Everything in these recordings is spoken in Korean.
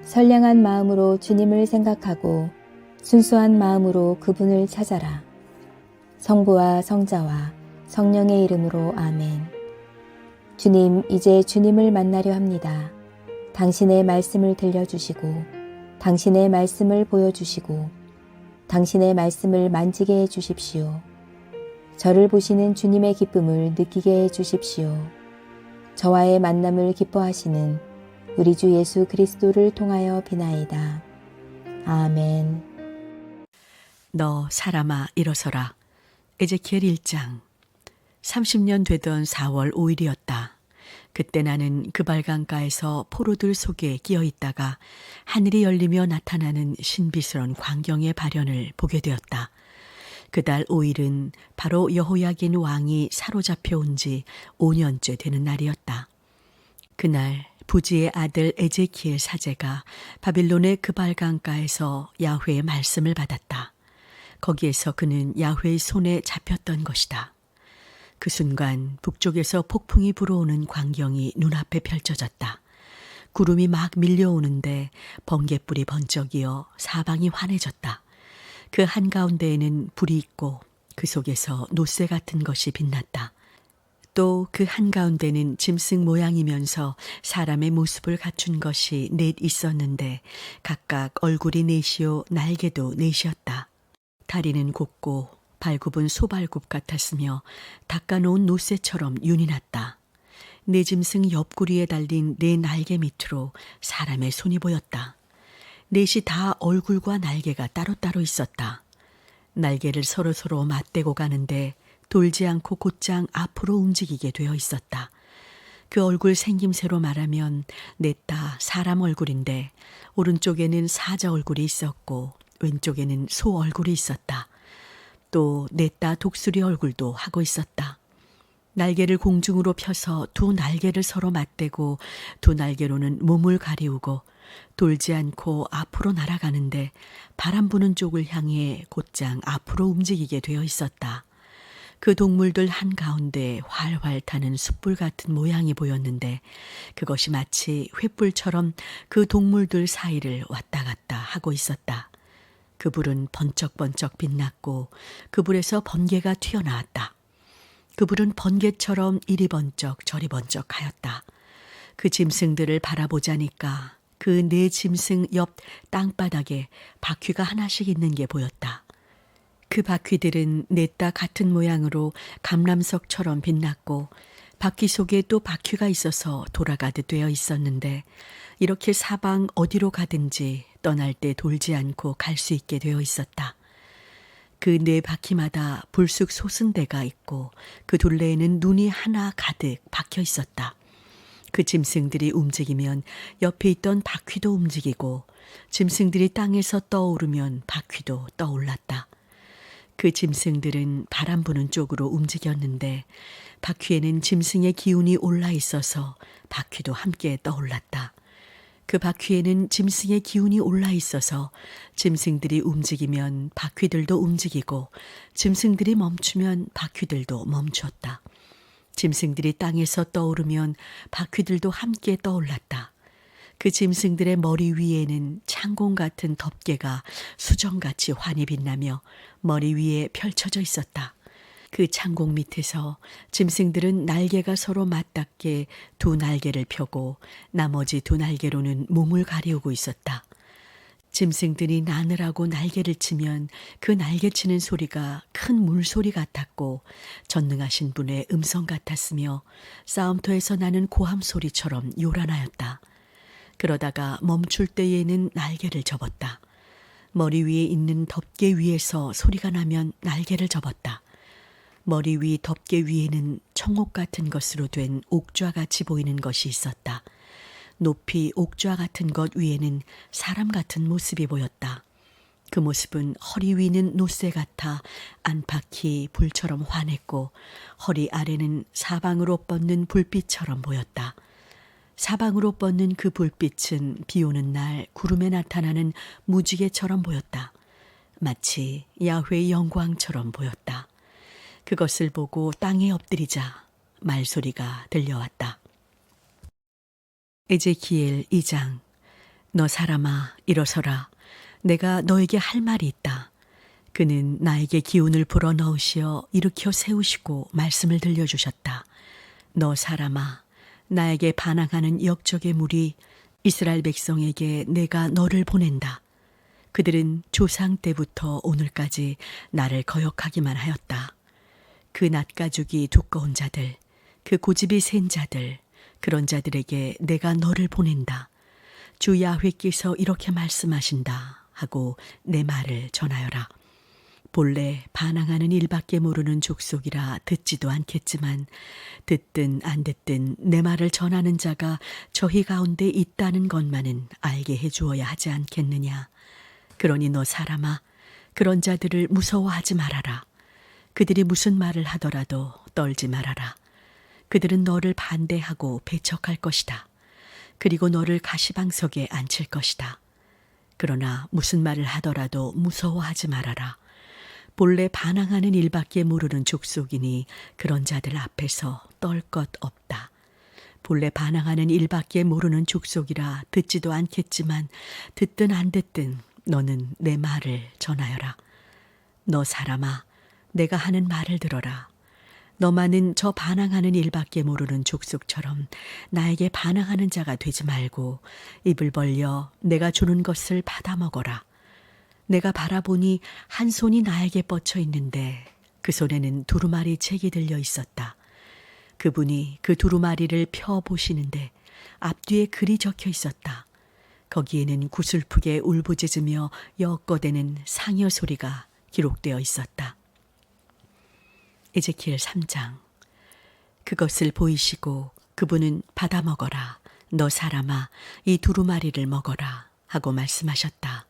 선량한 마음으로 주님을 생각하고 순수한 마음으로 그분을 찾아라. 성부와 성자와 성령의 이름으로 아멘. 주님, 이제 주님을 만나려 합니다. 당신의 말씀을 들려주시고 당신의 말씀을 보여주시고 당신의 말씀을 만지게 해 주십시오. 저를 보시는 주님의 기쁨을 느끼게 해 주십시오. 저와의 만남을 기뻐하시는 우리 주 예수 그리스도를 통하여 비나이다. 아멘. 너 사람아 일어서라. 에제키엘 1장. 30년 되던 4월 5일이었다. 그때 나는 그발강가에서 포로들 속에 끼어 있다가 하늘이 열리며 나타나는 신비스러운 광경의 발현을 보게 되었다. 그달 5일은 바로 여호야긴 왕이 사로잡혀 온 지 5년째 되는 날이었다. 그날 부지의 아들 에제키엘 사제가 바빌론의 그발강가에서 야훼의 말씀을 받았다. 거기에서 그는 야훼의 손에 잡혔던 것이다. 그 순간 북쪽에서 폭풍이 불어오는 광경이 눈앞에 펼쳐졌다. 구름이 막 밀려오는데 번갯불이 번쩍이어 사방이 환해졌다. 그 한가운데에는 불이 있고 그 속에서 노새 같은 것이 빛났다. 또 그 한가운데는 짐승 모양이면서 사람의 모습을 갖춘 것이 넷 있었는데 각각 얼굴이 넷이요 날개도 넷이었다. 다리는 곱고 발굽은 소발굽 같았으며 닦아놓은 노새처럼 윤이 났다. 네 짐승 옆구리에 달린 네 날개 밑으로 사람의 손이 보였다. 넷이 다 얼굴과 날개가 따로따로 있었다. 날개를 서로서로 맞대고 가는데 돌지 않고 곧장 앞으로 움직이게 되어 있었다. 그 얼굴 생김새로 말하면 넷 다 사람 얼굴인데 오른쪽에는 사자 얼굴이 있었고 왼쪽에는 소 얼굴이 있었다. 또 넷 다 독수리 얼굴도 하고 있었다. 날개를 공중으로 펴서 두 날개를 서로 맞대고 두 날개로는 몸을 가리우고 돌지 않고 앞으로 날아가는데 바람 부는 쪽을 향해 곧장 앞으로 움직이게 되어 있었다. 그 동물들 한가운데 활활 타는 숯불 같은 모양이 보였는데 그것이 마치 횃불처럼 그 동물들 사이를 왔다 갔다 하고 있었다. 그 불은 번쩍번쩍 빛났고 그 불에서 번개가 튀어나왔다. 그 불은 번개처럼 이리 번쩍 저리 번쩍 하였다. 그 짐승들을 바라보자니까 그 네 짐승 옆 땅바닥에 바퀴가 하나씩 있는 게 보였다. 그 바퀴들은 넷 다 같은 모양으로 감람석처럼 빛났고 바퀴 속에 또 바퀴가 있어서 돌아가듯 되어 있었는데 이렇게 사방 어디로 가든지 떠날 때 돌지 않고 갈 수 있게 되어 있었다. 그 네 바퀴마다 불쑥 솟은 데가 있고 그 둘레에는 눈이 하나 가득 박혀 있었다. 그 짐승들이 움직이면 옆에 있던 바퀴도 움직이고 짐승들이 땅에서 떠오르면 바퀴도 떠올랐다. 그 짐승들은 바람 부는 쪽으로 움직였는데 바퀴에는 짐승의 기운이 올라 있어서 바퀴도 함께 떠올랐다. 그 바퀴에는 짐승의 기운이 올라 있어서 짐승들이 움직이면 바퀴들도 움직이고 짐승들이 멈추면 바퀴들도 멈췄다. 짐승들이 땅에서 떠오르면 바퀴들도 함께 떠올랐다. 그 짐승들의 머리 위에는 창공 같은 덮개가 수정같이 환히 빛나며 머리 위에 펼쳐져 있었다. 그 창공 밑에서 짐승들은 날개가 서로 맞닿게 두 날개를 펴고 나머지 두 날개로는 몸을 가리우고 있었다. 짐승들이 나늘하고 날개를 치면 그 날개치는 소리가 큰 물소리 같았고 전능하신 분의 음성 같았으며 싸움터에서 나는 고함 소리처럼 요란하였다. 그러다가 멈출 때에는 날개를 접었다. 머리 위에 있는 덮개 위에서 소리가 나면 날개를 접었다. 머리 위 덮개 위에는 청옥 같은 것으로 된 옥좌같이 보이는 것이 있었다. 높이 옥좌 같은 것 위에는 사람 같은 모습이 보였다. 그 모습은 허리 위는 노새 같아 안팎이 불처럼 환했고 허리 아래는 사방으로 뻗는 불빛처럼 보였다. 사방으로 뻗는 그 불빛은 비 오는 날 구름에 나타나는 무지개처럼 보였다. 마치 야훼의 영광처럼 보였다. 그것을 보고 땅에 엎드리자 말소리가 들려왔다. 에제키엘 2장. 너 사람아, 일어서라. 내가 너에게 할 말이 있다. 그는 나에게 기운을 불어 넣으시어 일으켜 세우시고 말씀을 들려주셨다. 너 사람아, 나에게 반항하는 역적의 무리 이스라엘 백성에게 내가 너를 보낸다. 그들은 조상 때부터 오늘까지 나를 거역하기만 하였다. 그 낫가죽이 두꺼운 자들, 그 고집이 센 자들, 그런 자들에게 내가 너를 보낸다. 주 야훼께서 이렇게 말씀하신다 하고 내 말을 전하여라. 본래 반항하는 일밖에 모르는 족속이라 듣지도 않겠지만 듣든 안 듣든 내 말을 전하는 자가 저희 가운데 있다는 것만은 알게 해주어야 하지 않겠느냐. 그러니 너 사람아, 그런 자들을 무서워하지 말아라. 그들이 무슨 말을 하더라도 떨지 말아라. 그들은 너를 반대하고 배척할 것이다. 그리고 너를 가시방석에 앉힐 것이다. 그러나 무슨 말을 하더라도 무서워하지 말아라. 본래 반항하는 일밖에 모르는 족속이니 그런 자들 앞에서 떨 것 없다. 본래 반항하는 일밖에 모르는 족속이라 듣지도 않겠지만 듣든 안 듣든 너는 내 말을 전하여라. 너 사람아, 내가 하는 말을 들어라. 너만은 저 반항하는 일밖에 모르는 족속처럼 나에게 반항하는 자가 되지 말고 입을 벌려 내가 주는 것을 받아 먹어라. 내가 바라보니 한 손이 나에게 뻗쳐 있는데 그 손에는 두루마리 책이 들려 있었다. 그분이 그 두루마리를 펴 보시는데 앞뒤에 글이 적혀 있었다. 거기에는 구슬프게 울부짖으며 엿거대는 상여 소리가 기록되어 있었다. 에제키엘 3장. 그것을 보이시고 그분은 받아 먹어라. 너 사람아, 이 두루마리를 먹어라 하고 말씀하셨다.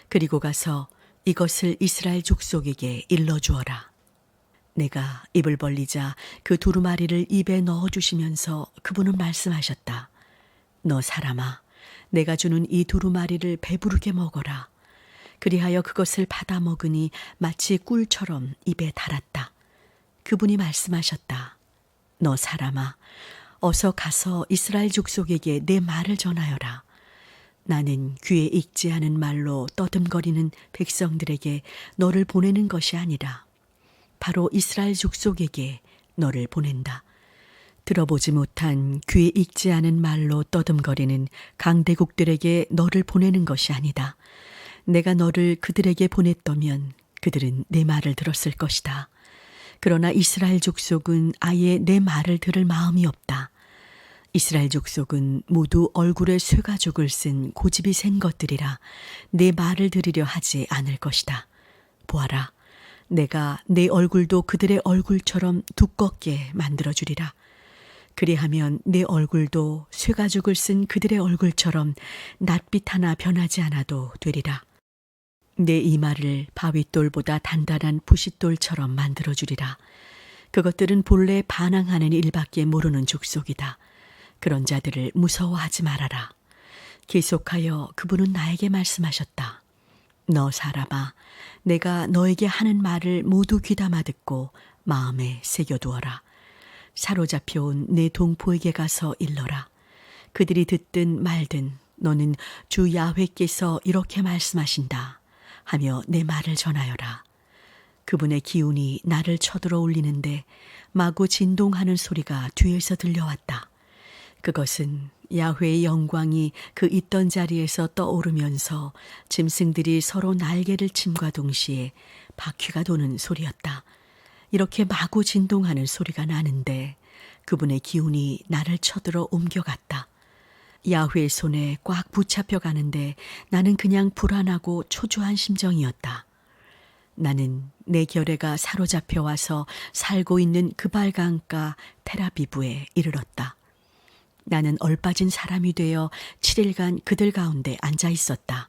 그리고 가서 이것을 이스라엘 족속에게 일러주어라. 내가 입을 벌리자 그 두루마리를 입에 넣어주시면서 그분은 말씀하셨다. 너 사람아, 내가 주는 이 두루마리를 배부르게 먹어라. 그리하여 그것을 받아 먹으니 마치 꿀처럼 입에 달았다. 그분이 말씀하셨다. 너 사람아, 어서 가서 이스라엘 족속에게 내 말을 전하여라. 나는 귀에 익지 않은 말로 떠듬거리는 백성들에게 너를 보내는 것이 아니라 바로 이스라엘 족속에게 너를 보낸다. 들어보지 못한 귀에 익지 않은 말로 떠듬거리는 강대국들에게 너를 보내는 것이 아니다. 내가 너를 그들에게 보냈다면 그들은 내 말을 들었을 것이다. 그러나 이스라엘 족속은 아예 내 말을 들을 마음이 없다. 이스라엘 족속은 모두 얼굴에 쇠가죽을 쓴 고집이 센 것들이라 내 말을 들으려 하지 않을 것이다. 보아라, 내가 내 얼굴도 그들의 얼굴처럼 두껍게 만들어주리라. 그리하면 내 얼굴도 쇠가죽을 쓴 그들의 얼굴처럼 낯빛 하나 변하지 않아도 되리라. 내 이마를 바윗돌보다 단단한 부싯돌처럼 만들어주리라. 그것들은 본래 반항하는 일밖에 모르는 족속이다. 그런 자들을 무서워하지 말아라. 계속하여 그분은 나에게 말씀하셨다. 너 사람아, 내가 너에게 하는 말을 모두 귀담아 듣고 마음에 새겨두어라. 사로잡혀온 내 동포에게 가서 일러라. 그들이 듣든 말든 너는 주 야훼께서 이렇게 말씀하신다 하며 내 말을 전하여라. 그분의 기운이 나를 쳐들어 올리는데 마구 진동하는 소리가 뒤에서 들려왔다. 그것은 야훼의 영광이 그 있던 자리에서 떠오르면서 짐승들이 서로 날개를 침과 동시에 바퀴가 도는 소리였다. 이렇게 마구 진동하는 소리가 나는데 그분의 기운이 나를 쳐들어 옮겨갔다. 야훼의 손에 꽉 붙잡혀 가는데 나는 그냥 불안하고 초조한 심정이었다. 나는 내 결애가 사로잡혀 와서 살고 있는 그발강가 테라비브에 이르렀다. 나는 얼빠진 사람이 되어 7일간 그들 가운데 앉아 있었다.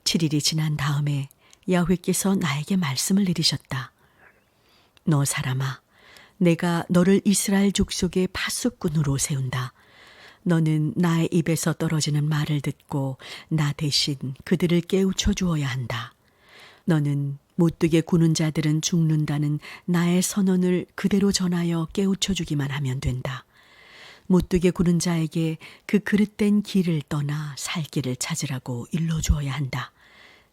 7일이 지난 다음에 야훼께서 나에게 말씀을 내리셨다. 너 사람아, 내가 너를 이스라엘 족속의 파수꾼으로 세운다. 너는 나의 입에서 떨어지는 말을 듣고 나 대신 그들을 깨우쳐 주어야 한다. 너는 못되게 구는 자들은 죽는다는 나의 선언을 그대로 전하여 깨우쳐 주기만 하면 된다. 못되게 구는 자에게 그 그릇된 길을 떠나 살 길을 찾으라고 일러주어야 한다.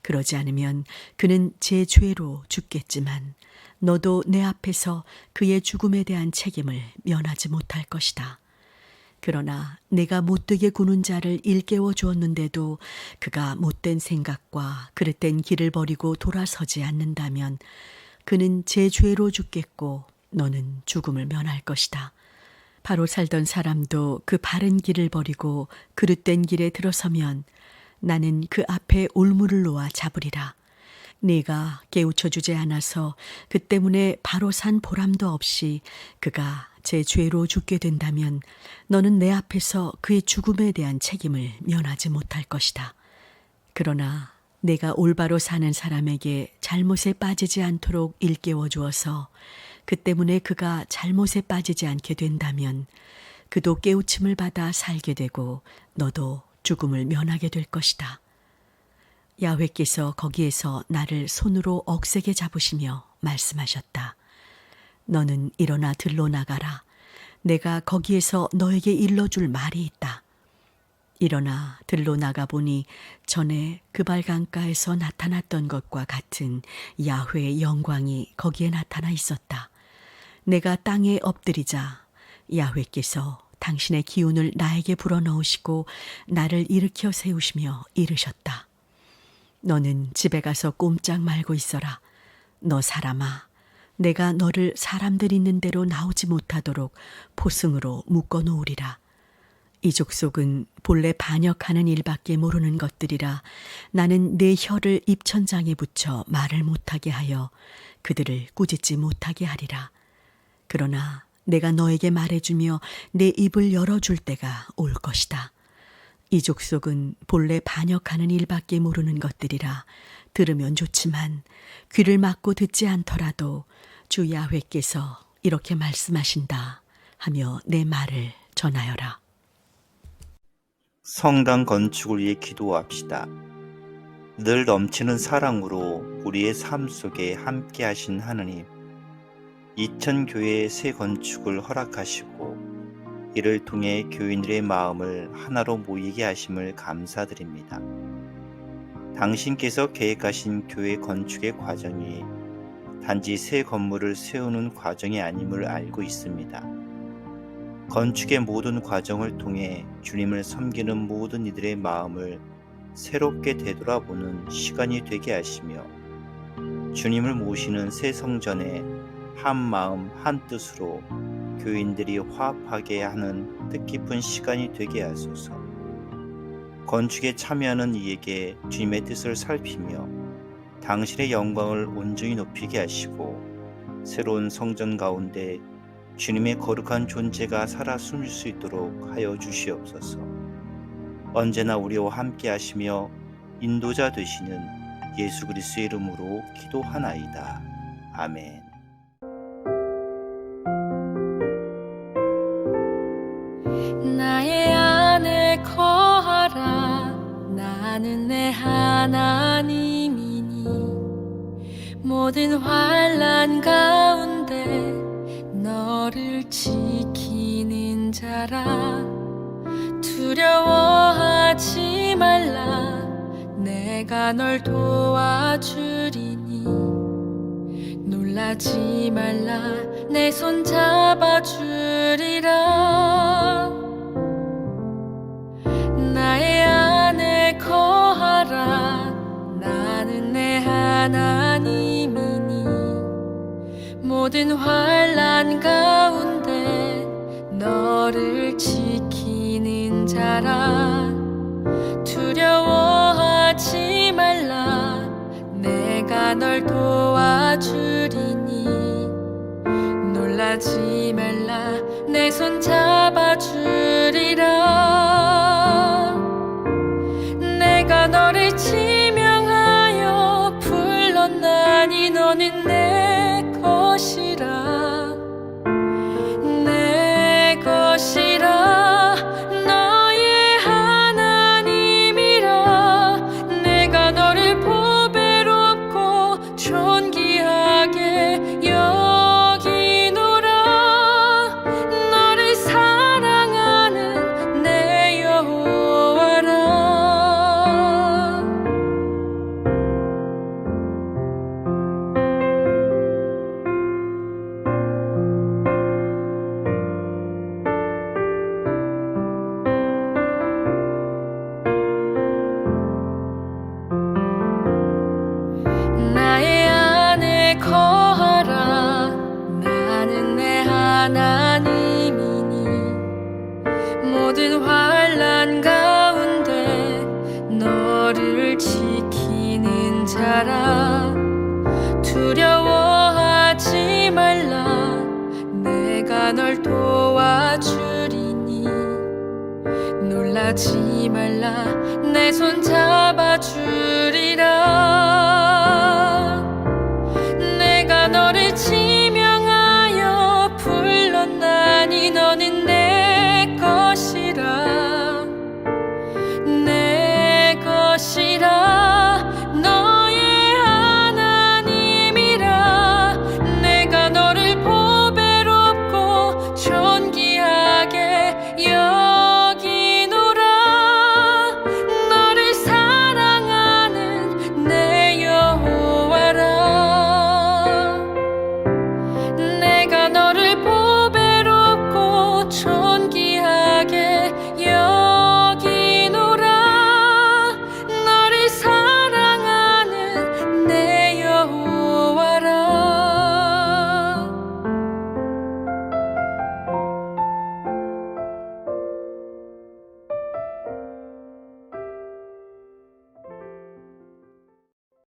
그러지 않으면 그는 제 죄로 죽겠지만 너도 내 앞에서 그의 죽음에 대한 책임을 면하지 못할 것이다. 그러나 내가 못되게 구는 자를 일깨워 주었는데도 그가 못된 생각과 그릇된 길을 버리고 돌아서지 않는다면 그는 제 죄로 죽겠고 너는 죽음을 면할 것이다. 바로 살던 사람도 그 바른 길을 버리고 그릇된 길에 들어서면 나는 그 앞에 올무를 놓아 잡으리라. 네가 깨우쳐 주지 않아서 그 때문에 바로 산 보람도 없이 그가 제 죄로 죽게 된다면 너는 내 앞에서 그의 죽음에 대한 책임을 면하지 못할 것이다. 그러나 내가 올바로 사는 사람에게 잘못에 빠지지 않도록 일깨워 주어서 그 때문에 그가 잘못에 빠지지 않게 된다면 그도 깨우침을 받아 살게 되고 너도 죽음을 면하게 될 것이다. 야훼께서 거기에서 나를 손으로 억세게 잡으시며 말씀하셨다. 너는 일어나 들로 나가라. 내가 거기에서 너에게 일러줄 말이 있다. 일어나 들로 나가보니 전에 그발강가에서 나타났던 것과 같은 야훼의 영광이 거기에 나타나 있었다. 내가 땅에 엎드리자 야훼께서 당신의 기운을 나에게 불어넣으시고 나를 일으켜 세우시며 이르셨다. 너는 집에 가서 꼼짝 말고 있어라. 너 사람아, 내가 너를 사람들 있는 데로 나오지 못하도록 포승으로 묶어 놓으리라. 이 족속은 본래 반역하는 일밖에 모르는 것들이라 나는 내 혀를 입천장에 붙여 말을 못하게 하여 그들을 꾸짖지 못하게 하리라. 그러나 내가 너에게 말해주며 내 입을 열어줄 때가 올 것이다. 이 족속은 본래 반역하는 일밖에 모르는 것들이라 들으면 좋지만 귀를 막고 듣지 않더라도 주 야훼께서 이렇게 말씀하신다 하며 내 말을 전하여라. 성당 건축을 위해 기도합시다. 늘 넘치는 사랑으로 우리의 삶 속에 함께 하신 하느님, 이천교회의 새 건축을 허락하시고 이를 통해 교인들의 마음을 하나로 모이게 하심을 감사드립니다. 당신께서 계획하신 교회 건축의 과정이 단지 새 건물을 세우는 과정이 아님을 알고 있습니다. 건축의 모든 과정을 통해 주님을 섬기는 모든 이들의 마음을 새롭게 되돌아보는 시간이 되게 하시며 주님을 모시는 새 성전에 한 마음 한 뜻으로 교인들이 화합하게 하는 뜻깊은 시간이 되게 하소서. 건축에 참여하는 이에게 주님의 뜻을 살피며 당신의 영광을 온전히 높이게 하시고 새로운 성전 가운데 주님의 거룩한 존재가 살아 숨을 수 있도록 하여 주시옵소서. 언제나 우리와 함께 하시며 인도자 되시는 예수 그리스도의 이름으로 기도하나이다. 아멘. 나의 안에 거하라. 나는 내 하나님이니 모든 환난 가운데 너를 지키는 자라. 두려워하지 말라. 내가 널 도와주리니 놀라지 말라. 내 손 잡아주리라. 나의 안에 거하라. 나는 내 하나님이니 모든 환난 가운데 너를 지키는 자라. 두려워하지 말라. 내가 널 도와주리니 놀라지 말라. 내 손 잡아주리라. 내가 너를 지명하여 불렀나니 너는 내 것이라. 내 것이라. 너의 하나님이라. 내가 너를 보배롭고 존귀하게 여기노라. 너를 사랑 모든 환난 가운데 너를 지키는 자라. 두려워하지 말라. 내가 널 도와주리니. 놀라지 말라. 내 손 잡아주리라.